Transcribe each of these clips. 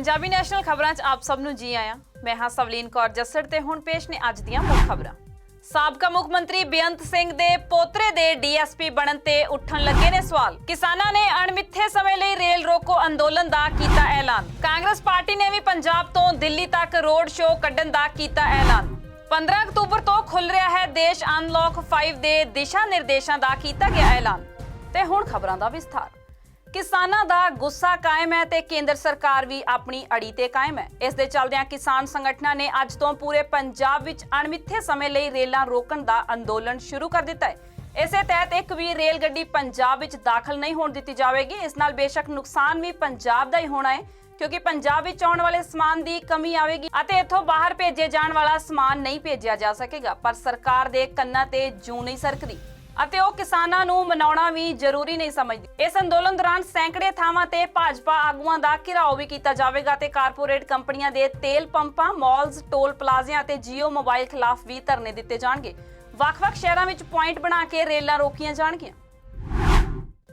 Punjabi national खबरां 'च आप सब नूं जी आया। मैं हां सवलीन कौर जस्सड़ ते हुण पेश ने अज दीआं मुੱਖ खबरां। साबका मुख मंत्री बेअंत सिंह दे पोतरे दे डीएसपी बनन ते उठण लगे ने सवाल। किसानां ने अणमिथे समय लई रेल रोको अंदोलन दा कीता ऐलान। कांग्रेस पार्टी ने भी पंजाब तो दिल्ली तक रोड शो कड्ढण दा कीता ऐलान। 15 अक्तूबर तो खुल रहा है देश अनलॉक 5 दे दिशा निर्देशां दा कीता गया ऐलान। ते हुण खबरां दा विस्तार। किसानां दा गुस्सा कायम है ते केंद्र सरकार भी अपनी अड़ी ते कायम है। इस दे चलदियां किसान संगठनां ने अज तो पूरे पंजाब विच अणमिथे समय लई रेलां रोकण दा अंदोलन शुरू कर दिता है। इसे तहत एक भी रेल गड्डी पंजाब विच दाखल नहीं होण दित्ती जावेगी। इस नाल बेशक नुकसान भी पंजाब दा ही होना है, क्योंकि पंजाब विच आउण वाले समान दी कमी आवेगी अते इत्थों बाहर भेजे जाण वाला समान नहीं भेजिया जा सकेगा। पर सरकार दे कन्नां ते जूं नहीं सरकदी ਅਤੇ ਉਹ ਕਿਸਾਨਾਂ ਨੂੰ ਮਨਾਉਣਾ ਵੀ ਜ਼ਰੂਰੀ ਨਹੀਂ ਸਮਝਦੀ। ਇਸ ਅੰਦੋਲਨ ਦੌਰਾਨ ਸੈਂਕੜੇ ਥਾਵਾਂ ਤੇ ਭਾਜਪਾ ਆਗੂਆਂ ਦਾ ਘਿਰਾਓ ਵੀ ਕੀਤਾ ਜਾਵੇਗਾ ਤੇ ਕਾਰਪੋਰੇਟ ਕੰਪਨੀਆਂ ਦੇ ਤੇਲ ਪੰਪਾਂ, ਮਾਲਜ਼, ਟੋਲ ਪਲਾਜ਼ਿਆਂ ਤੇ ਜੀਓ ਮੋਬਾਈਲ ਖਿਲਾਫ ਵੀ ਧਰਨੇ ਦਿੱਤੇ ਜਾਣਗੇ। ਵੱਖ-ਵੱਖ ਸ਼ਹਿਰਾਂ ਵਿੱਚ ਪੁਆਇੰਟ ਬਣਾ ਕੇ ਰੇਲਾਂ ਰੋਕੀਆਂ ਜਾਣਗੀਆਂ।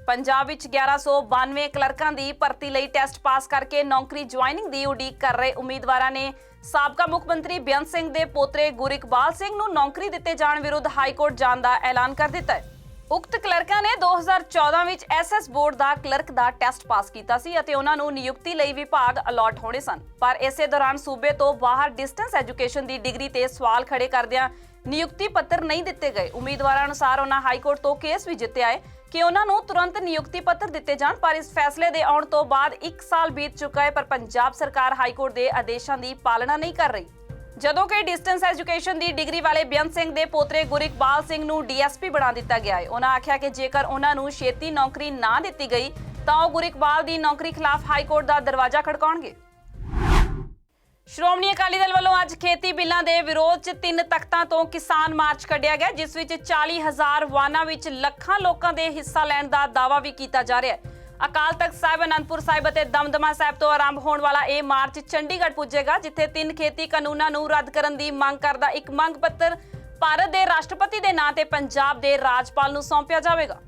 पंजाब विच 1192 क्लर्कां दी भर्ती लई टेस्ट पास करके नौकरी ज्वाइनिंग दी उड़ीक कर रहे उम्मीदवारां ने साबका मुख मंत्री बेअंत सिंह दे पोतरे गुरिकबाल सिंह नूं नौकरी दित्ते जाण विरुद्ध हाईकोर्ट जाण दा ऐलान कर दिता है। उक्त क्लर्कां ने 2014 विच एसएस बोर्ड दा क्लर्क दा टेस्ट पास कीता सी अते उन्हां नूं नियुक्ति लई विभाग अलॉट होणे सन। पर इसे दौरान सूबे तो बाहर डिस्टेंस एजुकेशन दी डिग्री ते सवाल खड़े करदिआं नियुक्ति पत्र नहीं दित्ते गए। उम्मीदवारां अनुसार उन्हां हाईकोर्ट तो केस भी जित्तिआ है कि उन्हां नूं तुरंत नियुक्ति पत्र दिते जाण, पर इस फैसले दे आउण तो बाद 1 साल बीत चुका है, पर पंजाब सरकार हाईकोर्ट दे आदेशां दी पालना नहीं कर रही। ਜਦੋਂ ਕਿ ਡਿਸਟੈਂਸ ਐਜੂਕੇਸ਼ਨ ਦੀ ਡਿਗਰੀ ਵਾਲੇ ਬੇਅੰਤ ਸਿੰਘ ਦੇ ਪੋਤਰੇ ਗੁਰਿਕਬਾਲ ਸਿੰਘ ਨੂੰ ਡੀਐਸਪੀ ਬਣਾ ਦਿੱਤਾ ਗਿਆ ਹੈ। ਉਹਨਾਂ ਆਖਿਆ ਕਿ ਜੇਕਰ ਉਹਨਾਂ ਨੂੰ ਛੇਤੀ ਨੌਕਰੀ ਨਾ ਦਿੱਤੀ ਗਈ ਤਾਂ ਉਹ ਗੁਰਿਕਬਾਲ ਦੀ ਨੌਕਰੀ ਖਿਲਾਫ ਹਾਈਕੋਰਟ ਦਾ ਦਰਵਾਜ਼ਾ ਖੜਕਾਉਣਗੇ। ਸ਼੍ਰੋਮਣੀ ਅਕਾਲੀ ਦਲ ਵੱਲੋਂ ਅੱਜ ਖੇਤੀ ਬਿੱਲਾਂ ਦੇ ਵਿਰੋਧ 'ਚ 3 ਤਖਤਾਂ ਤੋਂ ਕਿਸਾਨ ਮਾਰਚ ਕੱਢਿਆ ਗਿਆ, ਜਿਸ ਵਿੱਚ 40,000 ਵਾਹਨਾਂ ਵਿੱਚ ਲੱਖਾਂ ਲੋਕਾਂ ਦੇ ਹਿੱਸਾ ਲੈਣ ਦਾ ਦਾਅਵਾ ਵੀ ਕੀਤਾ ਜਾ ਰਿਹਾ ਹੈ। ਅਕਾਲ ਤਖਤ ਸਾਹਿਬ, ਅਨੰਦਪੁਰ ਸਾਹਿਬ ਅਤੇ ਦਮਦਮਾ ਸਾਹਿਬ ਤੋਂ ਆਰੰਭ ਹੋਣ ਵਾਲਾ ਇਹ ਮਾਰਚ ਚੰਡੀਗੜ੍ਹ ਪੁੱਜੇਗਾ, ਜਿੱਥੇ 3 ਖੇਤੀ ਕਾਨੂੰਨਾਂ ਨੂੰ ਰੱਦ ਕਰਨ ਦੀ ਮੰਗ ਕਰਦਾ ਇੱਕ ਮੰਗ ਪੱਤਰ ਭਾਰਤ ਦੇ ਰਾਸ਼ਟਰਪਤੀ ਦੇ ਨਾਂ ਤੇ ਪੰਜਾਬ ਦੇ ਰਾਜਪਾਲ ਨੂੰ ਸੌਂਪਿਆ ਜਾਵੇਗਾ।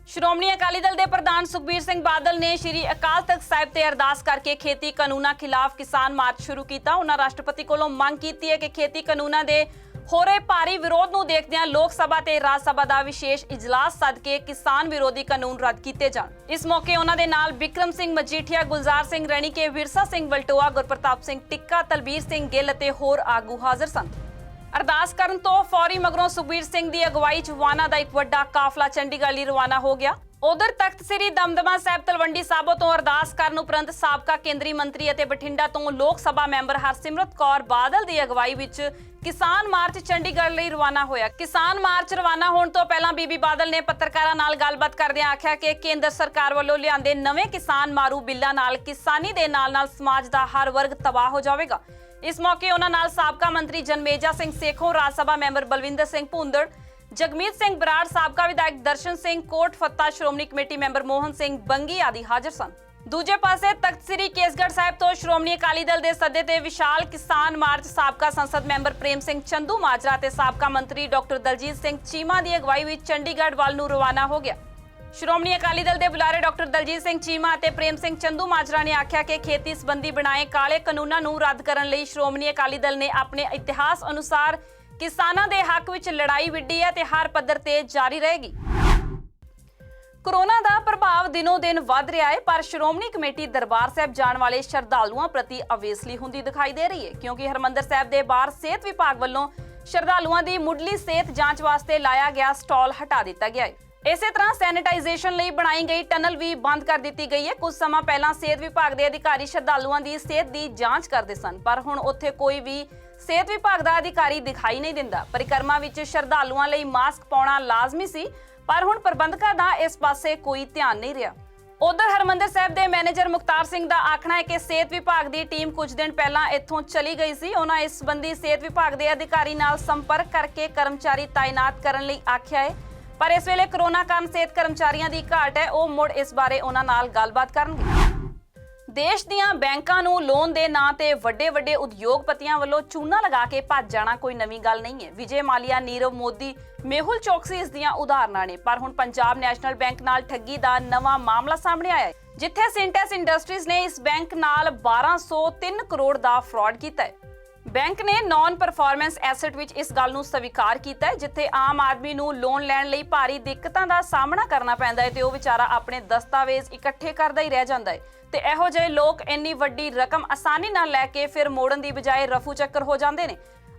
ਸ਼੍ਰੋਮਣੀ ਅਕਾਲੀ ਦਲ ਦੇ ਪ੍ਰਧਾਨ ਸੁਖਬੀਰ ਸਿੰਘ ਬਾਦਲ ਨੇ ਸ਼੍ਰੀ ਅਕਾਲ ਤਖਤ ਸਾਹਿਬ ਤੇ ਅਰਦਾਸ ਕਰਕੇ ਖੇਤੀ ਕਾਨੂੰਨਾਂ ਖਿਲਾਫ ਕਿਸਾਨ ਮਾਰਚ ਸ਼ੁਰੂ ਕੀਤਾ। ਉਹਨਾਂ ਰਾਸ਼ਟਰਪਤੀ ਕੋਲੋਂ ਮੰਗ ਕੀਤੀ ਹੈ ਕਿ ਖੇਤੀ ਕਾਨੂੰਨਾਂ ਦੇ ਹੋ ਰਹੇ ਭਾਰੀ ਵਿਰੋਧ ਨੂੰ ਦੇਖਦਿਆਂ ਲੋਕ ਸਭਾ ਤੇ ਰਾਜ ਸਭਾ ਦਾ ਵਿਸ਼ੇਸ਼ ਇਜਲਾਸ ਸੱਦ ਕੇ ਕਿਸਾਨ ਵਿਰੋਧੀ ਕਾਨੂੰਨ ਰੱਦ ਕੀਤੇ ਜਾਣ। ਇਸ ਮੌਕੇ ਉਹਨਾਂ ਦੇ ਨਾਲ ਬਿਕਰਮ ਸਿੰਘ ਮਜੀਠੀਆ, ਗੁਲਜ਼ਾਰ ਸਿੰਘ ਰਣੀਕੇ, ਵਿਰਸਾ ਸਿੰਘ ਵਲਟੋਆ, ਗੁਰਪ੍ਰਤਾਪ ਸਿੰਘ ਟਿੱਕਾ, ਤਲਬੀਰ ਸਿੰਘ ਗਿੱਲ ਅਤੇ ਹੋਰ ਆਗੂ ਹਾਜ਼ਰ ਸਨ। ਅਰਦਾਸ ਕਰਨ ਤੋਂ ਫੌਰੀ ਮਗਰੋਂ ਸੁਖਬੀਰ ਸਿੰਘ ਦੀ ਅਗਵਾਈ 'ਚ ਵਾਹਨਾਂ ਦਾ ਇੱਕ ਵੱਡਾ ਕਾਫਲਾ ਚੰਡੀਗੜ੍ਹ ਲਈ ਰਵਾਨਾ ਹੋ ਗਿਆ। ਉਧਰ ਤਖਤ ਸ੍ਰੀ ਦਮਦਮਾ ਸਾਹਿਬ ਤਲਵੰਡੀ ਸਾਬੋ ਤੋਂ ਅਰਦਾਸ ਕਰਨ ਉਪਰੰਤ ਸਾਬਕਾ ਕੇਂਦਰੀ ਮੰਤਰੀ ਅਤੇ ਬਠਿੰਡਾ ਤੋਂ ਲੋਕ ਸਭਾ ਮੈਂਬਰ ਹਰਸਿਮਰਤ ਕੌਰ ਬਾਦਲ ਦੀ ਅਗਵਾਈ ਵਿੱਚ ਕਿਸਾਨ ਮਾਰਚ ਚੰਡੀਗੜ੍ਹ ਲਈ ਰਵਾਨਾ ਹੋਇਆ। ਕਿਸਾਨ ਮਾਰਚ ਰਵਾਨਾ ਹੋਣ ਤੋਂ ਪਹਿਲਾਂ ਬੀਬੀ ਬਾਦਲ ਨੇ ਪੱਤਰਕਾਰਾਂ ਨਾਲ ਗੱਲਬਾਤ ਕਰਦਿਆਂ ਆਖਿਆ ਕਿ ਕੇਂਦਰ ਸਰਕਾਰ ਵੱਲੋਂ ਲਿਆਂਦੇ ਨਵੇਂ ਕਿਸਾਨ ਮਾਰੂ ਬਿੱਲਾਂ ਨਾਲ ਕਿਸਾਨੀ ਦੇ ਨਾਲ-ਨਾਲ ਸਮਾਜ ਦਾ ਹਰ ਵਰਗ ਤਬਾਹ ਹੋ ਜਾਵੇਗਾ। ਇਸ ਮੌਕੇ ਉਹਨਾਂ ਨਾਲ ਸਾਬਕਾ ਮੰਤਰੀ ਜਨਮੇਜਾ ਸਿੰਘ ਸੇਖੋਂ, ਰਾਜ ਸਭਾ ਮੈਂਬਰ ਬਲਵਿੰਦਰ ਸਿੰਘ ਭੁੰਦੜ, ਜਗਮੀਤ ਸਿੰਘ ਬਰਾੜ, ਸਾਬਕਾ ਵਿਧਾਇਕ ਦਰਸ਼ਨ ਸਿੰਘ ਕੋਟ ਫੱਤਾ, ਸ਼੍ਰੋਮਣੀ ਕਮੇਟੀ ਮੈਂਬਰ ਮੋਹਨ ਸਿੰਘ ਬੰਗੀ ਆਦਿ ਹਾਜ਼ਰ ਸਨ। ਦੂਜੇ ਪਾਸੇ ਤਖਤ ਸ੍ਰੀ ਕੇਸਗੜ੍ਹ ਸਾਹਿਬ ਤੋਂ ਸ਼੍ਰੋਮਣੀ ਅਕਾਲੀ ਦਲ ਦੇ ਸੱਦੇ ਤੇ ਵਿਸ਼ਾਲ ਕਿਸਾਨ ਮਾਰਚ ਸਾਬਕਾ ਸੰਸਦ ਮੈਂਬਰ ਪ੍ਰੇਮ ਸਿੰਘ ਚੰਦੂ ਮਾਜਰਾ ਤੇ ਸਾਬਕਾ ਮੰਤਰੀ ਡਾਕਟਰ ਦਲਜੀਤ ਸਿੰਘ ਚੀਮਾ ਦੀ ਅਗਵਾਈ ਵਿੱਚ ਚੰਡੀਗੜ੍ਹ ਵੱਲ ਨੂੰ ਰਵਾਨਾ ਹੋ ਗਿਆ। ਸ਼੍ਰੋਮਣੀ ਅਕਾਲੀ ਦਲ ਦੇ ਬੁਲਾਰੇ ਡਾਕਟਰ ਦਲਜੀਤ ਸਿੰਘ ਚੀਮਾ ਅਤੇ ਪ੍ਰੇਮ ਸਿੰਘ ਚੰਦੂ ਮਾਜਰਾ ਨੇ ਆਖਿਆ ਕਿ ਖੇਤੀ ਸੰਬੰਧੀ ਬਣਾਏ ਕਾਲੇ ਕਾਨੂੰਨਾਂ ਨੂੰ ਰੱਦ ਕਰਨ ਲਈ ਸ਼੍ਰੋਮਣੀ ਅਕਾਲੀ ਦਲ ਨੇ ਆਪਣੇ ਇਤਿਹਾਸ ਅਨੁਸਾਰ ਕਿਸਾਨਾਂ ਦੇ ਹੱਕ ਵਿੱਚ ਲੜਾਈ ਵਿੱਢੀ ਹੈ ਤੇ ਹਰ ਪੱਧਰ ਤੇ ਜਾਰੀ ਰਹੇਗੀ। ਕੋਰੋਨਾ ਦਾ ਪ੍ਰਭਾਵ ਦਿਨੋਂ-ਦਿਨ ਵੱਧ ਰਿਹਾ ਹੈ, ਪਰ ਸ਼੍ਰੋਮਣੀ ਕਮੇਟੀ ਦਰਬਾਰ ਸਾਹਿਬ ਜਾਣ ਵਾਲੇ ਸ਼ਰਧਾਲੂਆਂ ਪ੍ਰਤੀ ਅਵੇਸਲੀ ਹੁੰਦੀ ਦਿਖਾਈ ਦੇ ਰਹੀ ਹੈ, ਕਿਉਂਕਿ ਹਰਮੰਦਰ ਸਾਹਿਬ ਦੇ ਬਾਹਰ ਸਿਹਤ ਵਿਭਾਗ ਵੱਲੋਂ ਸ਼ਰਧਾਲੂਆਂ ਦੀ ਮੁੱਢਲੀ ਸਿਹਤ ਜਾਂਚ ਵਾਸਤੇ ਲਾਇਆ ਗਿਆ ਸਟਾਲ ਹਟਾ ਦਿੱਤਾ ਗਿਆ ਹੈ। ਇਸੇ ਤਰ੍ਹਾਂ ਸੈਨੀਟਾਈਜੇਸ਼ਨ ਲਈ ਬਣਾਈ ਗਈ ਟਨਲ ਵੀ ਬੰਦ ਕਰ ਦਿੱਤੀ ਗਈ ਹੈ। ਕੁਝ ਸਮਾਂ ਪਹਿਲਾਂ ਸਿਹਤ ਵਿਭਾਗ ਦੇ ਅਧਿਕਾਰੀ ਸ਼ਰਧਾਲੂਆਂ ਦੀ ਸਿਹਤ ਦੀ ਜਾਂਚ ਕਰਦੇ ਸਨ, ਪਰ ਹੁਣ ਉੱਥੇ ਕੋਈ ਵੀ ਸਿਹਤ ਵਿਭਾਗ ਦਾ ਅਧਿਕਾਰੀ ਦਿਖਾਈ ਨਹੀਂ ਦਿੰਦਾ। ਪਰਿਕਰਮਾ ਵਿੱਚ ਸ਼ਰਧਾਲੂਆਂ ਲਈ ਮਾਸਕ ਪਾਉਣਾ ਲਾਜ਼ਮੀ ਸੀ, ਪਰ ਹੁਣ ਪ੍ਰਬੰਧਕਾਂ ਦਾ ਇਸ ਪਾਸੇ ਕੋਈ ਧਿਆਨ ਨਹੀਂ ਰਿਹਾ। ਉਧਰ ਹਰਮੰਦਰ ਸਾਹਿਬ ਦੇ ਮੈਨੇਜਰ ਮੁਖਤਾਰ ਸਿੰਘ ਦਾ ਆਖਣਾ ਹੈ ਕਿ ਸਿਹਤ ਵਿਭਾਗ ਦੀ ਟੀਮ ਕੁਝ ਦਿਨ ਪਹਿਲਾਂ ਇੱਥੋਂ ਚਲੀ ਗਈ ਸੀ। ਉਹਨਾਂ ਇਸ ਸੰਬੰਧੀ ਸਿਹਤ ਵਿਭਾਗ ਦੇ ਅਧਿਕਾਰੀ ਨਾਲ ਸੰਪਰਕ ਕਰਕੇ ਕਰਮਚਾਰੀ ਤਾਇਨਾਤ ਕਰਨ ਲਈ ਆਖਿਆ ਹੈ, ਪਰ ਇਸ ਵੇਲੇ ਕੋਰੋਨਾ ਕਾਰਨ ਸਿਹਤ ਕਰਮਚਾਰੀਆਂ ਦੀ ਘਾਟ ਹੈ। ਉਹ ਮੁੜ ਇਸ ਬਾਰੇ ਉਹਨਾਂ ਨਾਲ ਗੱਲਬਾਤ ਕਰਨਗੇ। ਦੇਸ਼ ਦੀਆਂ ਬੈਂਕਾਂ ਨੂੰ ਲੋਨ ਦੇ ਨਾਂ ਤੇ ਵੱਡੇ ਉਦਯੋਗਪਤੀਆਂ ਵੱਲੋਂ ਚੂਨਾ ਲਗਾ ਕੇ ਭੱਜ ਜਾਣਾ ਕੋਈ ਨਵੀਂ ਗੱਲ ਨਹੀਂ ਹੈ। ਵਿਜੇ ਮਾਲੀਆ, ਨੀਰਵ ਮੋਦੀ, ਮੇਹੁਲ ਚੌਕਸੀ ਇਸ ਦੀਆਂ ਉਦਾਹਰਨਾਂ ਨੇ, ਪਰ ਹੁਣ ਪੰਜਾਬ ਨੈਸ਼ਨਲ ਬੈਂਕ ਨਾਲ ਠੱਗੀ ਦਾ ਨਵਾਂ ਮਾਮਲਾ ਸਾਹਮਣੇ ਆਇਆ ਹੈ। ਜਿੱਥੇ ਸਿੰਟੈਸ ਇੰਡਸਟਰੀਜ਼ ਨੇ ਇਸ ਬੈਂਕ ਨਾਲ 1203 ਕਰੋੜ ਦਾ ਫਰਾਡ ਕੀਤਾ ਹੈ। ਬੈਂਕ ਨੇ ਨਾਨ ਪਰਫਾਰਮੈਂਸ ਐਸੈਟ ਵਿੱਚ ਇਸ ਗੱਲ ਨੂੰ ਸਵੀਕਾਰ ਕੀਤਾ ਹੈ, ਜਿੱਥੇ ਆਮ ਆਦਮੀ ਨੂੰ ਲੋਨ ਲੈਣ ਲਈ ਭਾਰੀ ਦਿੱਕਤਾਂ ਦਾ ਸਾਹਮਣਾ ਕਰਨਾ ਪੈਂਦਾ ਹੈ ਤੇ ਉਹ ਵਿਚਾਰਾ ਆਪਣੇ ਦਸਤਾਵੇਜ਼ ਇਕੱਠੇ ਕਰਦਾ ਹੀ ਰਹਿ ਜਾਂਦਾ ਹੈ ਤੇ ਇਹੋ ਜਿਹੇ ਲੋਕ ਇੰਨੀ ਵੱਡੀ ਰਕਮ ਆਸਾਨੀ ਨਾਲ ਲੈ ਕੇ ਫਿਰ ਮੋੜਨ ਦੀ ਬਜਾਏ ਰਫੂ ਚੱਕਰ ਹੋ ਜਾਂਦੇ ਨੇ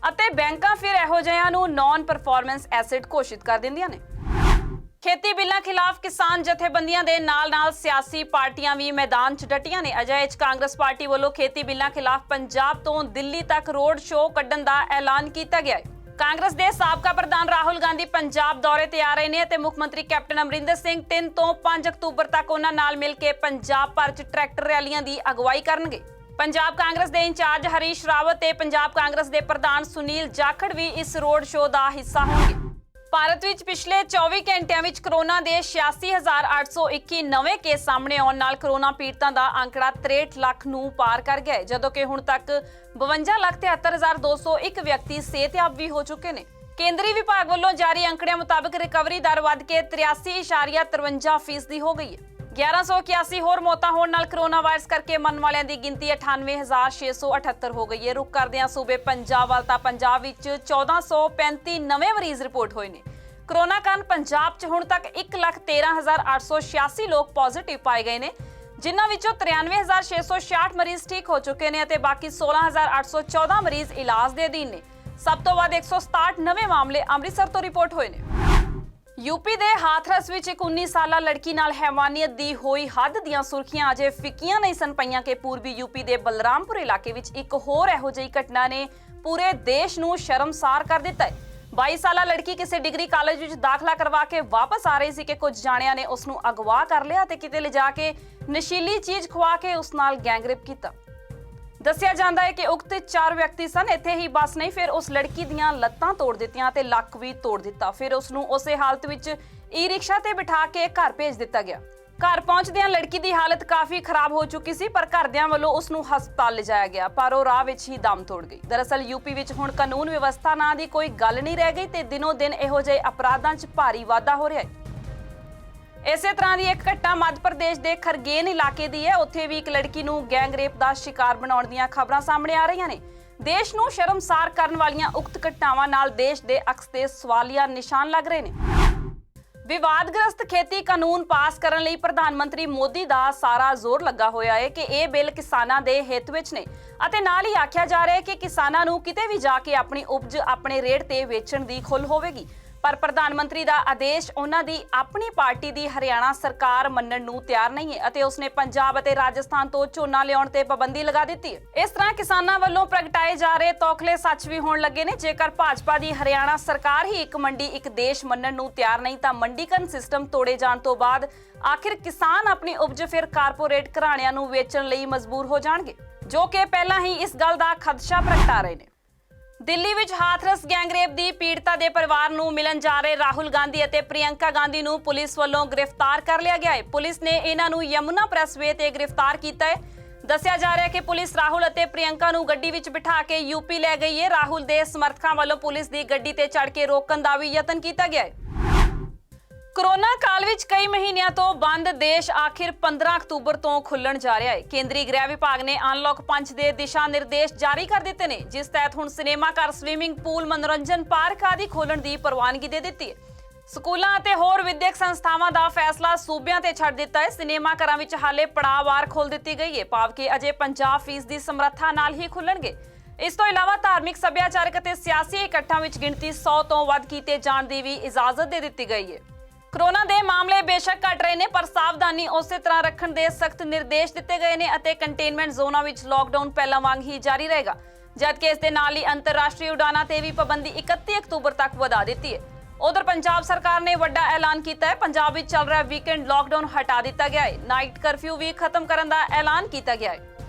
ਅਤੇ ਬੈਂਕਾਂ ਫਿਰ ਇਹੋ ਜਿਹਿਆਂ ਨੂੰ ਨਾਨ ਪਰਫਾਰਮੈਂਸ ਐਸੈਟ ਘੋਸ਼ਿਤ ਕਰ ਦਿੰਦੀਆਂ ਨੇ। ਖੇਤੀ ਬਿੱਲਾਂ ਖਿਲਾਫ ਕਿਸਾਨ ਜਥੇਬੰਦੀਆਂ ਦੇ ਨਾਲ-ਨਾਲ ਸਿਆਸੀ ਪਾਰਟੀਆਂ ਵੀ ਮੈਦਾਨ 'ਚ ਡਟੀਆਂ ਨੇ। ਅਜਿਹੇ 'ਚ ਕਾਂਗਰਸ ਪਾਰਟੀ ਵੱਲੋਂ ਖੇਤੀ ਬਿੱਲਾਂ ਖਿਲਾਫ ਪੰਜਾਬ ਤੋਂ ਦਿੱਲੀ ਤੱਕ ਰੋਡ ਸ਼ੋਅ ਕੱਢਣ ਦਾ ਐਲਾਨ ਕੀਤਾ ਗਿਆ ਹੈ। ਕਾਂਗਰਸ ਦੇ ਸਾਬਕਾ ਪ੍ਰਧਾਨ ਰਾਹੁਲ ਗਾਂਧੀ ਪੰਜਾਬ ਦੌਰੇ ਤੇ ਆ ਰਹੇ ਨੇ ਅਤੇ ਮੁੱਖ ਮੰਤਰੀ ਕੈਪਟਨ ਅਮਰਿੰਦਰ ਸਿੰਘ 3 ਤੋਂ 5 ਅਕਤੂਬਰ ਤੱਕ ਉਹਨਾਂ ਨਾਲ ਮਿਲ ਕੇ ਪੰਜਾਬ ਭਰ 'ਚ ਟਰੈਕਟਰ ਰੈਲੀਆਂ ਦੀ ਅਗਵਾਈ ਕਰਨਗੇ। ਪੰਜਾਬ ਕਾਂਗਰਸ ਦੇ ਇੰਚਾਰਜ ਹਰੀਸ਼ ਰਾਵਤ ਤੇ ਪੰਜਾਬ ਕਾਂਗਰਸ ਦੇ ਪ੍ਰਧਾਨ ਸੁਨੀਲ ਜਾਖੜ ਵੀ ਇਸ ਰੋਡ ਸ਼ੋਅ ਦਾ ਹਿੱਸਾ ਹੋਣਗੇ। ਭਾਰਤ ਵਿੱਚ ਪਿਛਲੇ 24 ਘੰਟਿਆਂ ਵਿੱਚ ਕਰੋਨਾ ਦੇ 86,821 ਨਵੇਂ ਕੇਸ ਸਾਹਮਣੇ ਆਉਣ ਨਾਲ ਕਰੋਨਾ ਪੀੜਤਾਂ ਦਾ ਅੰਕੜਾ 63 ਲੱਖ ਨੂੰ ਪਾਰ ਕਰ ਗਿਆ ਹੈ, ਜਦੋਂ ਕਿ ਹੁਣ ਤੱਕ 52,73,201 ਵਿਅਕਤੀ ਸਿਹਤਯਾਬ ਵੀ ਹੋ ਚੁੱਕੇ ਨੇ। ਕੇਂਦਰੀ ਵਿਭਾਗ ਵੱਲੋਂ ਜਾਰੀ ਅੰਕੜਿਆਂ ਮੁਤਾਬਕ ਰਿਕਵਰੀ ਦਰ ਵੱਧ ਕੇ 83.53% ਹੋ ਗਈ ਹੈ। 1181 ਹੋਰ ਮੌਤਾਂ ਹੋਣ ਨਾਲ ਕਰੋਨਾ ਵਾਇਰਸ ਕਰਕੇ ਮਰਨ ਵਾਲਿਆਂ ਦੀ ਗਿਣਤੀ 98,678 ਹੋ ਗਈ ਹੈ। ਰੁਕ ਕਰਦੇ ਹਾਂ ਸੂਬੇ ਪੰਜਾਬ ਵੱਲ ਤਾਂ ਪੰਜਾਬ ਵਿੱਚ 1435 ਨਵੇਂ ਮਰੀਜ਼ ਰਿਪੋਰਟ ਹੋਏ ਨੇ। ਕਰੋਨਾ ਕਾਰਨ ਪੰਜਾਬ 'ਚ ਹੁਣ ਤੱਕ 1,13,886 ਲੋਕ ਪੋਜ਼ਿਟਿਵ ਪਾਏ ਗਏ ਨੇ, ਜਿਨ੍ਹਾਂ ਵਿੱਚੋਂ 93,666 ਮਰੀਜ਼ ਠੀਕ ਹੋ ਚੁੱਕੇ ਨੇ ਅਤੇ ਬਾਕੀ 16,814 ਮਰੀਜ਼ ਇਲਾਜ ਦੇ ਅਧੀਨ ਨੇ। ਸਭ ਤੋਂ ਵੱਧ 167 ਨਵੇਂ ਮਾਮਲੇ ਅੰਮ੍ਰਿਤਸਰ ਤੋਂ ਰਿਪੋਰਟ ਹੋਏ ਨੇ। यूपी ਦੇ ਹਾਥਰਸ ਵਿੱਚ ਇੱਕ 19 ਸਾਲਾ ਲੜਕੀ ਨਾਲ ਹੈਵਾਨੀਅਤ ਦੀ ਹੋਈ ਹੱਦ ਦੀਆਂ ਸੁਰਖੀਆਂ ਅਜੇ ਫਿੱਕੀਆਂ ਨਹੀਂ ਸਨ ਪਈਆਂ ਕਿ ਪੂਰਬੀ ਯੂਪੀ ਦੇ ਬਲਰਾਮਪੁਰ ਇਲਾਕੇ ਵਿੱਚ ਇੱਕ ਹੋਰ ਇਹੋ ਜਿਹੀ ਘਟਨਾ ਨੇ ਪੂਰੇ ਦੇਸ਼ ਨੂੰ ਸ਼ਰਮਸਾਰ ਕਰ ਦਿੱਤਾ ਹੈ। 22 ਸਾਲਾ ਲੜਕੀ ਕਿਸੇ ਡਿਗਰੀ ਕਾਲਜ ਵਿੱਚ ਦਾਖਲਾ ਕਰਵਾ ਕੇ ਵਾਪਸ ਆ ਰਹੀ ਸੀ ਕਿ ਕੁਝ ਜਾਣਿਆਂ ਨੇ ਉਸ ਨੂੰ ਅਗਵਾ ਕਰ ਲਿਆ ਤੇ ਕਿਤੇ ਲਿਜਾ ਕੇ ਨਸ਼ੀਲੀ ਚੀਜ਼ ਖਵਾ ਕੇ ਉਸ ਨਾਲ ਗੈਂਗਰੇਪ ਕੀਤਾ। ਦੱਸਿਆ ਜਾਂਦਾ ਹੈ ਕਿ ਉਕਤ 4 ਵਿਅਕਤੀ ਸਨ। ਇੱਥੇ ਹੀ ਬਸ ਨਹੀਂ, ਫਿਰ ਉਸ ਲੜਕੀ ਦੀਆਂ ਲੱਤਾਂ ਤੋੜ ਦਿੱਤੀਆਂ ਤੇ ਲੱਕ ਵੀ ਤੋੜ ਦਿੱਤਾ। ਫਿਰ ਉਸ ਨੂੰ ਉਸੇ ਹਾਲਤ ਵਿੱਚ ਈ-ਰਿਕਸ਼ਾ ਤੇ ਬਿਠਾ ਕੇ ਘਰ ਭੇਜ ਦਿੱਤਾ ਗਿਆ। ਘਰ ਪਹੁੰਚਦਿਆਂ ਲੜਕੀ ਦੀ ਹਾਲਤ ਕਾਫੀ ਖਰਾਬ ਹੋ ਚੁੱਕੀ ਸੀ, ਪਰ ਘਰਦਿਆਂ ਵੱਲੋਂ ਉਸ ਨੂੰ ਹਸਪਤਾਲ ਲਿਜਾਇਆ ਗਿਆ, ਪਰ ਉਹ ਰਾਹ ਵਿੱਚ ਹੀ ਦਮ ਤੋੜ ਗਈ। ਦਰਅਸਲ ਯੂਪੀ ਵਿੱਚ ਹੁਣ ਕਾਨੂੰਨ ਵਿਵਸਥਾ ਨਾਂ ਦੀ ਕੋਈ ਗੱਲ ਨਹੀਂ ਰਹਿ ਗਈ ਤੇ ਦਿਨੋਂ ਦਿਨ ਇਹੋ ਜਿਹੇ ਅਪਰਾਧਾਂ 'ਚ ਭਾਰੀ ਵਾਧਾ ਹੋ ਰਿਹਾ ਹੈ। ਇਸੇ ਤਰ੍ਹਾਂ ਦੀ ਇੱਕ ਘਟਨਾ ਮੱਧ ਪ੍ਰਦੇਸ਼ ਦੇ ਖਰਗੇਨ ਇਲਾਕੇ ਦੀ ਹੈ। ਉੱਥੇ ਵੀ ਇੱਕ ਲੜਕੀ ਨੂੰ ਗੈਂਗਰੇਪ ਦਾ ਸ਼ਿਕਾਰ ਬਣਾਉਣ ਦੀਆਂ ਖਬਰਾਂ ਸਾਹਮਣੇ ਆ ਰਹੀਆਂ ਨੇ। ਦੇਸ਼ ਨੂੰ ਸ਼ਰਮਸਾਰ ਕਰਨ ਵਾਲੀਆਂ ਉਕਤ ਘਟਨਾਵਾਂ ਨਾਲ ਦੇਸ਼ ਦੇ ਅਕਸ ਤੇ ਸਵਾਲੀਆ ਨਿਸ਼ਾਨ ਲੱਗ ਰਹੇ ਨੇ। ਵਿਵਾਦਗ੍ਰਸਤ ਖੇਤੀ ਕਾਨੂੰਨ ਪਾਸ ਕਰਨ ਲਈ ਪ੍ਰਧਾਨ ਮੰਤਰੀ ਮੋਦੀ ਦਾ ਸਾਰਾ ਜ਼ੋਰ ਲੱਗਾ ਹੋਇਆ ਹੈ ਕਿ ਇਹ ਬਿੱਲ ਕਿਸਾਨਾਂ ਦੇ ਹਿੱਤ ਵਿੱਚ ਨੇ ਅਤੇ ਨਾਲ ਹੀ ਆਖਿਆ ਜਾ ਰਿਹਾ ਹੈ ਕਿ ਕਿਸਾਨਾਂ ਨੂੰ ਕਿਤੇ ਵੀ ਜਾ ਕੇ ਆਪਣੀ ਉਪਜ ਆਪਣੇ ਰੇਟ ਤੇ ਵੇਚਣ ਦੀ ਖੁੱਲ੍ਹ ਹੋਵੇਗੀ। ਪਰ ਪ੍ਰਧਾਨ ਮੰਤਰੀ ਦਾ ਆਦੇਸ਼ ਉਹਨਾਂ ਦੀ ਆਪਣੀ ਪਾਰਟੀ ਦੀ ਹਰਿਆਣਾ ਸਰਕਾਰ ਮੰਨਣ ਨੂੰ ਤਿਆਰ ਨਹੀਂ ਹੈ ਅਤੇ ਉਸਨੇ ਪੰਜਾਬ ਅਤੇ ਰਾਜਸਥਾਨ ਤੋਂ ਝੋਨਾ ਲਿਆਉਣ ਤੇ ਪਾਬੰਦੀ ਲਗਾ ਦਿੱਤੀ ਹੈ। ਇਸ ਤਰ੍ਹਾਂ ਕਿਸਾਨਾਂ ਵੱਲੋਂ ਪ੍ਰਗਟਾਏ ਜਾ ਰਹੇ ਤੌਖਲੇ ਸੱਚ ਵੀ ਹੋਣ ਲੱਗੇ ਨੇ। ਜੇਕਰ ਭਾਜਪਾ ਦੀ ਹਰਿਆਣਾ ਸਰਕਾਰ ਹੀ ਇੱਕ ਮੰਡੀ ਇੱਕ ਦੇਸ਼ ਮੰਨਣ ਨੂੰ ਤਿਆਰ ਨਹੀਂ ਤਾਂ ਮੰਡੀਕਰਨ ਸਿਸਟਮ ਤੋੜੇ ਜਾਣ ਤੋਂ ਬਾਅਦ ਆਖਿਰ ਕਿਸਾਨ ਆਪਣੀ ਉਪਜ ਫਿਰ ਕਾਰਪੋਰੇਟ ਘਰਾਣਿਆਂ ਨੂੰ ਵੇਚਣ ਲਈ ਮਜਬੂਰ ਹੋ ਜਾਣਗੇ, ਜੋ ਕਿ ਪਹਿਲਾਂ ਹੀ ਇਸ ਗੱਲ ਦਾ ਖਦਸ਼ਾ ਪ੍ਰਗਟਾ ਰਹੇ ਨੇ। ਦਿੱਲੀ ਵਿੱਚ ਹਾਥਰਸ ਗੈਂਗਰੇਪ ਦੀ ਪੀੜਤਾ ਦੇ ਪਰਿਵਾਰ ਨੂੰ ਮਿਲਣ ਜਾ ਰਹੇ ਰਾਹੁਲ ਗਾਂਧੀ ਅਤੇ ਪ੍ਰਿਯੰਕਾ ਗਾਂਧੀ ਨੂੰ ਪੁਲਿਸ ਵੱਲੋਂ ਗ੍ਰਿਫਤਾਰ ਕਰ ਲਿਆ ਗਿਆ ਹੈ। ਪੁਲਿਸ ਨੇ ਇਹਨਾਂ ਨੂੰ ਯਮੁਨਾ ਪ੍ਰੈਸਵੇ ਤੇ ਗ੍ਰਿਫਤਾਰ ਕੀਤਾ ਹੈ। ਦੱਸਿਆ ਜਾ ਰਿਹਾ ਹੈ ਕਿ ਪੁਲਿਸ ਰਾਹੁਲ ਅਤੇ ਪ੍ਰਿਯੰਕਾ ਨੂੰ ਗੱਡੀ ਵਿੱਚ ਬਿਠਾ ਕੇ ਯੂਪੀ ਲੈ ਗਈ ਹੈ। ਰਾਹੁਲ ਦੇ ਸਮਰਥਕਾਂ ਵੱਲੋਂ ਪੁਲਿਸ ਦੀ ਗੱਡੀ ਤੇ ਚੜ੍ਹ ਕੇ ਰੋਕਣ ਦਾ ਵੀ ਯਤਨ ਕੀਤਾ ਗਿਆ ਹੈ। ਕੋਰੋਨਾ ਕਾਲ ਵਿੱਚ ਕਈ ਮਹੀਨਿਆਂ ਤੋਂ ਬੰਦ ਦੇਸ਼ ਆਖਿਰ 15 ਅਕਤੂਬਰ ਤੋਂ ਖੁੱਲਣ ਜਾ ਰਿਹਾ ਹੈ। ਕੇਂਦਰੀ ਗ੍ਰਹਿ ਵਿਭਾਗ ਨੇ ਅਨਲੌਕ 5 ਦੇ ਦਿਸ਼ਾ ਨਿਰਦੇਸ਼ ਜਾਰੀ ਕਰ ਦਿੱਤੇ ਨੇ, ਜਿਸ ਤਹਿਤ ਹੁਣ ਸਿਨੇਮਾ ਘਰ, ਸਵਿਮਿੰਗ ਪੂਲ, ਮਨੋਰੰਜਨ ਪਾਰਕ ਆਦਿ ਖੋਲਣ ਦੀ ਪ੍ਰਵਾਨਗੀ ਦੇ ਦਿੱਤੀ ਹੈ। ਸਕੂਲਾਂ ਅਤੇ ਹੋਰ ਵਿਦਿਅਕ ਸੰਸਥਾਵਾਂ ਦਾ ਫੈਸਲਾ ਸੂਬਿਆਂ ਤੇ ਛੱਡ ਦਿੱਤਾ ਹੈ। ਸਿਨੇਮਾ ਘਰਾਂ ਵਿੱਚ ਹਾਲੇ ਪੜਾਅਵਾਰ ਖੋਲ ਦਿੱਤੀ ਗਈ ਹੈ, ਭਾਵ ਕਿ ਅਜੇ 50% ਦੀ ਸਮਰੱਥਾ ਨਾਲ ਹੀ ਖੁੱਲਣਗੇ। ਇਸ ਤੋਂ ਇਲਾਵਾ ਧਾਰਮਿਕ, ਸੱਭਿਆਚਾਰਕ ਅਤੇ ਸਿਆਸੀ ਇਕੱਠਾਂ ਵਿੱਚ ਗਿਣਤੀ 100 ਤੋਂ ਵੱਧ ਕੀਤੇ ਜਾਣ ਦੀ ਵੀ ਇਜਾਜ਼ਤ ਦੇ ਦਿੱਤੀ ਗਈ ਹੈ। ਕੋਰੋਨਾ ਦੇ ਮਾਮਲੇ ਬੇਸ਼ੱਕ ਘਟ ਰਹੇ ਨੇ, ਪਰ ਸਾਵਧਾਨੀ ਉਸੇ ਤਰ੍ਹਾਂ ਰੱਖਣ ਦੇ ਸਖਤ ਨਿਰਦੇਸ਼ ਦਿੱਤੇ ਗਏ ਨੇ ਅਤੇ ਕੰਟੇਨਮੈਂਟ ਜ਼ੋਨਾਂ ਵਿੱਚ ਲਾਕਡਾਊਨ ਪਹਿਲਾਂ ਵਾਂਗ ਹੀ ਜਾਰੀ ਰਹੇਗਾ, ਜਦਕਿ ਇਸ ਦੇ ਨਾਲ ਹੀ ਅੰਤਰਰਾਸ਼ਟਰੀ ਉਡਾਨਾਂ ਤੇ ਵੀ ਪਾਬੰਦੀ 31 ਅਕਤੂਬਰ ਤੱਕ ਵਧਾ ਦਿੱਤੀ ਹੈ। ਉਧਰ ਪੰਜਾਬ ਸਰਕਾਰ ਨੇ ਵੱਡਾ ਐਲਾਨ ਕੀਤਾ ਹੈ। ਪੰਜਾਬ ਵਿੱਚ ਚੱਲ ਰਿਹਾ ਵੀਕਐਂਡ ਲਾਕਡਾਊਨ ਹਟਾ ਦਿੱਤਾ ਗਿਆ ਹੈ। ਨਾਈਟ ਕਰਫਿਊ ਵੀ ਖਤਮ ਕਰਨ ਦਾ ਐਲਾਨ ਕੀਤਾ ਗਿਆ ਹੈ।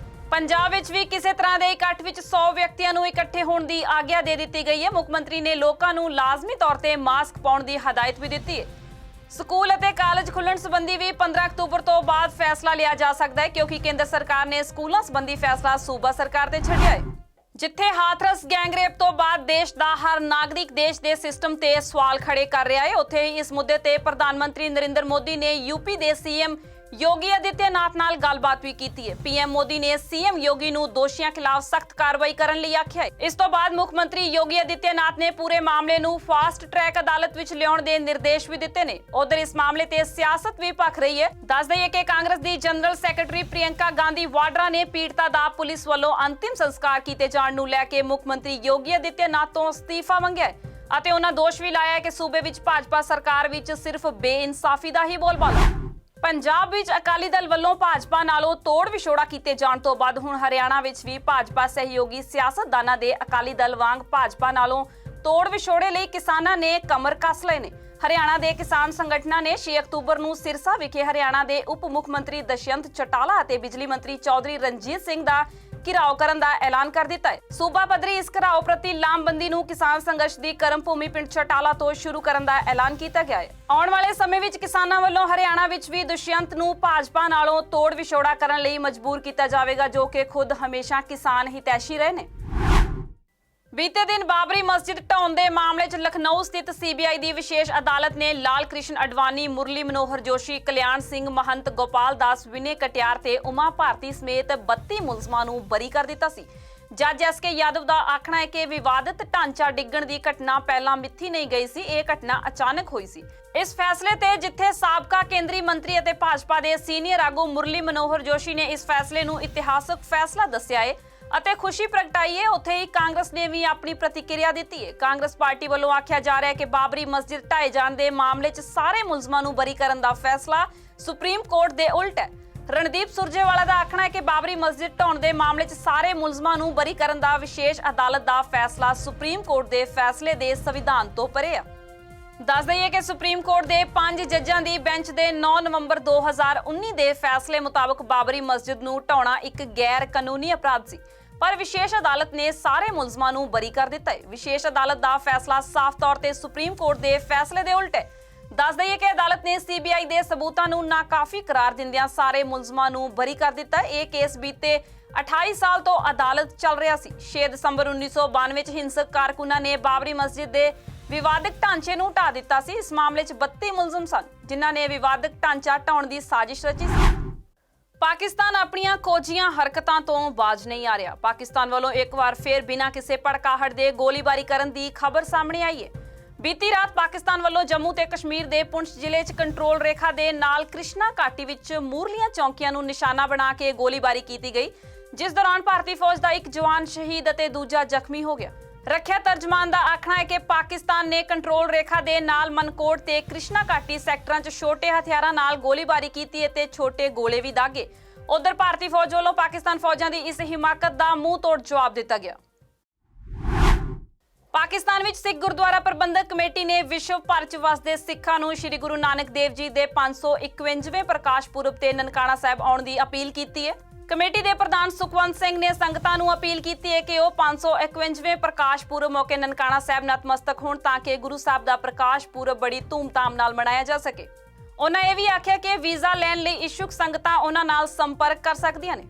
ਪੰਜਾਬ ਵਿੱਚ ਵੀ ਕਿਸੇ ਤਰ੍ਹਾਂ ਦੇ ਇਕੱਠ ਵਿੱਚ 100 ਵਿਅਕਤੀਆਂ ਨੂੰ ਇਕੱਠੇ ਹੋਣ ਦੀ ਆਗਿਆ ਦੇ ਦਿੱਤੀ ਗਈ ਹੈ। ਮੁੱਖ ਮੰਤਰੀ ਨੇ ਲੋਕਾਂ ਨੂੰ ਲਾਜ਼ਮੀ ਤੌਰ ਤੇ ਮਾਸਕ ਪਾਉਣ ਦੀ ਹਦਾਇਤ ਵੀ ਦਿੱਤੀ ਹੈ। ਸਕੂਲ ਅਤੇ ਕਾਲਜ ਖੁੱਲਣ ਸੰਬੰਧੀ ਵੀ 15 ਅਕਤੂਬਰ ਤੋਂ ਬਾਅਦ ਫੈਸਲਾ ਲਿਆ ਜਾ ਸਕਦਾ ਹੈ, ਕਿਉਂਕਿ ਕੇਂਦਰ ਸਰਕਾਰ ਨੇ ਸਕੂਲਾਂ ਸੰਬੰਧੀ ਫੈਸਲਾ ਸੂਬਾ ਸਰਕਾਰ ਤੇ ਛੱਡਿਆ ਹੈ। ਜਿੱਥੇ ਹਾਥਰਸ ਗੈਂਗਰੇਪ ਤੋਂ ਬਾਅਦ ਦੇਸ਼ ਦਾ ਹਰ ਨਾਗਰਿਕ ਦੇਸ਼ ਦੇ ਸਿਸਟਮ ਤੇ ਸਵਾਲ ਖੜੇ ਕਰ ਰਿਹਾ ਹੈ, ਉੱਥੇ ਹੀ ਇਸ ਮੁੱਦੇ ਤੇ ਪ੍ਰਧਾਨ ਮੰਤਰੀ ਨਰਿੰਦਰ ਮੋਦੀ ਨੇ ਯੂਪੀ ਦੇ ਸੀਐਮ योगी आदित्यनाथ नाल गलबात भी कीती है। पीएम मोदी ने सीएम योगी नूं दोषियों खिलाफ सख्त कार्रवाई करन लई आख्या है। इस तो बाद मुख मंत्री योगी आदित्यनाथ ने पूरे मामले नूं फास्ट ट्रैक अदालत विच लियाउण दे निर्देश भी दिते ने। उधर इस मामले ते सियासत भी भख रही है। दस दईए कि कांग्रेस दी जनरल सैकटरी प्रियंका गांधी वाड्रा ने पीड़िता दा पुलिस वालों अंतिम संस्कार कीते जाण नूं लै के मुख मंत्री योगी आदित्यनाथ तो अस्तीफा मंगिया है ਅਤੇ ਉਹਨਾਂ ਦੋਸ਼ ਵੀ ਲਾਇਆ ਹੈ ਕਿ ਸੂਬੇ ਵਿੱਚ ਭਾਜਪਾ ਸਰਕਾਰ ਵਿੱਚ ਸਿਰਫ ਬੇਇਨਸਾਫੀ ਦਾ ਹੀ ਬੋਲਬਾਲਾ। ਪੰਜਾਬ ਵਿੱਚ ਅਕਾਲੀ ਦਲ ਵੱਲੋਂ ਭਾਜਪਾ ਨਾਲੋਂ ਤੋੜ ਵਿਛੋੜਾ ਕੀਤੇ ਜਾਣ ਤੋਂ ਬਾਅਦ ਹੁਣ ਹਰਿਆਣਾ ਵਿੱਚ ਵੀ ਭਾਜਪਾ ਸਹਿਯੋਗੀ ਸਿਆਸਤਦਾਨਾਂ ਦੇ ਅਕਾਲੀ ਦਲ ਵਾਂਗ ਭਾਜਪਾ ਨਾਲੋਂ ਤੋੜ ਵਿਛੋੜੇ ਲਈ ਕਿਸਾਨਾਂ ਨੇ ਕਮਰ ਕੱਸ ਲਏ ਨੇ। ਹਰਿਆਣਾ ਦੇ ਕਿਸਾਨ ਸੰਗਠਨਾਂ ਨੇ 6 ਅਕਤੂਬਰ ਨੂੰ ਸਿਰਸਾ ਵਿਖੇ ਹਰਿਆਣਾ ਦੇ ਉਪ ਮੁੱਖ ਮੰਤਰੀ ਦੁਸ਼ਯੰਤ ਚੌਟਾਲਾ ਅਤੇ ਬਿਜਲੀ ਮੰਤਰੀ ਚੌਧਰੀ ਰਣਜੀਤ ਸਿੰਘ ਦਾ ਘਿਰਾਓ ਕਰਨ ਦਾ ਐਲਾਨ ਕਰ ਦਿੱਤਾ ਹੈ। ਸੂਬਾ ਪੱਧਰੀ ਇਸ ਘਿਰਾਓ ਪ੍ਰਤੀ ਲਾਮਬੰਦੀ ਨੂੰ ਕਿਸਾਨ ਸੰਘਰਸ਼ ਦੀ ਕਰਮ ਭੂਮੀ ਪਿੰਡ ਚਟਾਲਾ ਤੋਂ ਸ਼ੁਰੂ ਕਰਨ ਦਾ ਐਲਾਨ ਕੀਤਾ ਗਿਆ ਹੈ। ਆਉਣ ਵਾਲੇ ਸਮੇਂ ਵਿੱਚ ਕਿਸਾਨਾਂ ਵੱਲੋਂ ਹਰਿਆਣਾ ਵਿੱਚ ਵੀ ਦੁਸ਼ਯੰਤ ਨੂੰ ਭਾਜਪਾ ਨਾਲੋਂ ਤੋੜ ਵਿਛੋੜਾ ਕਰਨ ਲਈ ਮਜਬੂਰ ਕੀਤਾ ਜਾਵੇਗਾ, ਜੋ ਕਿ ਖੁਦ ਹਮੇਸ਼ਾ ਕਿਸਾਨ ਹਿਤੈਸ਼ੀ ਰਹੇ ਨੇ। बीते दिन बाबरी मस्जिद ढाउण दे मामले च लखनऊ स्थित सीबीआई दी विशेष अदालत ने लाल कृष्ण अडवाणी, मुरली मनोहर जोशी, कल्याण सिंह, महंत गोपाल दास, विनय कटियार ते उमा भारती समेत 32 मुलजमां नूं बरी कर दिता सी। जज एस.के. यादव का आखना है कि विवादित ढांचा डिग्गण की घटना पहला मिथी नहीं गई सी, यह घटना अचानक हुई सी। इस फैसले ते जिथे साबका केंद्रीय मंत्री अते भाजपा के सीनियर आगू मुरली मनोहर जोशी ने इस फैसले नूं इतिहासक फैसला दस्सिया है ਅਤੇ ਖੁਸ਼ੀ ਪ੍ਰਗਟਾਈ ਹੈ, ਉੱਥੇ ਹੀ ਕਾਂਗਰਸ ਨੇ ਵੀ ਆਪਣੀ ਪ੍ਰਤੀਕਿਰਿਆ ਦਿੱਤੀ ਹੈ। ਕਾਂਗਰਸ ਪਾਰਟੀ ਵੱਲੋਂ ਆਖਿਆ ਜਾ ਰਿਹਾ ਹੈ ਕਿ ਬਾਬਰੀ ਮਸਜਿਦ ਢਾਏ ਜਾਣ ਦੇ ਮਾਮਲੇ 'ਚ ਸਾਰੇ ਮੁਲਜ਼ਮਾਂ ਨੂੰ ਬਰੀ ਕਰਨ ਦਾ ਫੈਸਲਾ ਸੁਪਰੀਮ ਕੋਰਟ ਦੇ ਉਲਟ ਹੈ। ਰਣਦੀਪ ਸੁਰਜੇਵਾਲਾ ਦਾ ਆਖਣਾ ਹੈ ਕਿ ਬਾਬਰੀ ਮਸਜਿਦ ਢਾਉਣ ਦੇ ਮਾਮਲੇ 'ਚ ਸਾਰੇ ਮੁਲਜ਼ਮਾਂ ਨੂੰ ਬਰੀ ਕਰਨ ਦਾ ਵਿਸ਼ੇਸ਼ ਅਦਾਲਤ ਦਾ ਫੈਸਲਾ ਸੁਪਰੀਮ ਕੋਰਟ ਦੇ ਫੈਸਲੇ ਦੇ ਸੰਵਿਧਾਨ ਤੋਂ ਪਰੇ ਹੈ। ਦੱਸ ਦਈਏ ਕਿ ਸੁਪਰੀਮ ਕੋਰਟ ਦੇ 5 ਜੱਜਾਂ ਦੀ ਬੈਂਚ ਦੇ 9 ਨਵੰਬਰ 2019 ਦੇ ਫੈਸਲੇ ਮੁਤਾਬਕ ਬਾਬਰੀ ਮਸਜਿਦ ਨੂੰ ਢਾਉਣਾ ਇੱਕ ਗੈਰ ਕਾਨੂੰਨੀ ਅਪਰਾਧ ਸੀ, पर विशेष अदालत ने सारे मुलजमां नूं बरी कर दिता है। विशेष अदालत का फैसला साफ तौर पर सुप्रीम कोर्ट के फैसले के उल्ट है। दस दईए कि अदालत ने सीबीआई के सबूतां नूं नाकाफी करार दिंदियां सारे मुलजमां नूं बरी कर दिता। यह केस बीते 28 साल तो अदालत चल रहा सी। 6 दसंबर 1992 च हिंसक कारकुनां ने बाबरी मस्जिद के विवादक ढांचे नूं ढा दिता सी। इस मामले च 32 मुलजम सन जिन्हां ने विवादक ढांचा ढाउण की साजिश रची सी। पाकिस्तान अपनियां खोजियां हरकतां तो बाज नहीं आ रहा। पाकिस्तान वालों एक बार फिर बिना किसी भड़काहट दे गोलीबारी करन दी खबर सामने आई है। बीती रात पाकिस्तान वालों जम्मू ते कश्मीर दे पुंछ जिले च कंट्रोल रेखा दे नाल कृष्णा घाटी विच मूरलियां चौकियां नूं निशाना बना के गोलीबारी कीती गई, जिस दौरान भारतीय फौज दा एक जवान शहीद अते दूजा जख्मी हो गया। रक्षा तर्जमान का आखना है कि पाकिस्तान ने कंट्रोल रेखा दे नाल मनकोट ते कृष्णा घाटी सैक्टरां च छोटे हथियारां नाल गोलीबारी कीती ते छोटे गोले भी दागे। उधर भारतीय फौज वालों पाकिस्तान फौजां दी इस हिमाकत का मुंह तोड़ जवाब दिता गया। पाकिस्तान विच सिख गुरुद्वारा प्रबंधक कमेटी ने विश्व भर च वसदे सिखां नूं श्री गुरु नानक देव जी दे 551वें प्रकाश पुरब ते ननकाना साहिब आउण दी अपील कीती है। कमेटी के प्रधान सुखवंत सिंह ने संगतां नूं अपील की है कि वह 551वें प्रकाश पुरब मौके ननकाना साहिब नतमस्तक होण तां कि गुरु साहब का प्रकाश पुरब बड़ी धूमधाम नाल मनाया जा सके। उन्होंने यह भी आख्या कि वीज़ा लैण लई इच्छुक संगतां उन्हां नाल संपर्क कर सकदियां ने।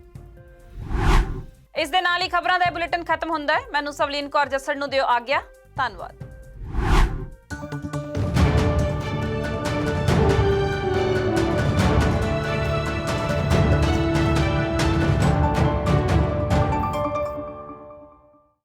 इस दे नाल ही खबरां दा बुलेटिन खत्म हुंदा है। मैनूं सवलीन कौर जस्सड़ नूं दिओ आग्या। धन्नवाद।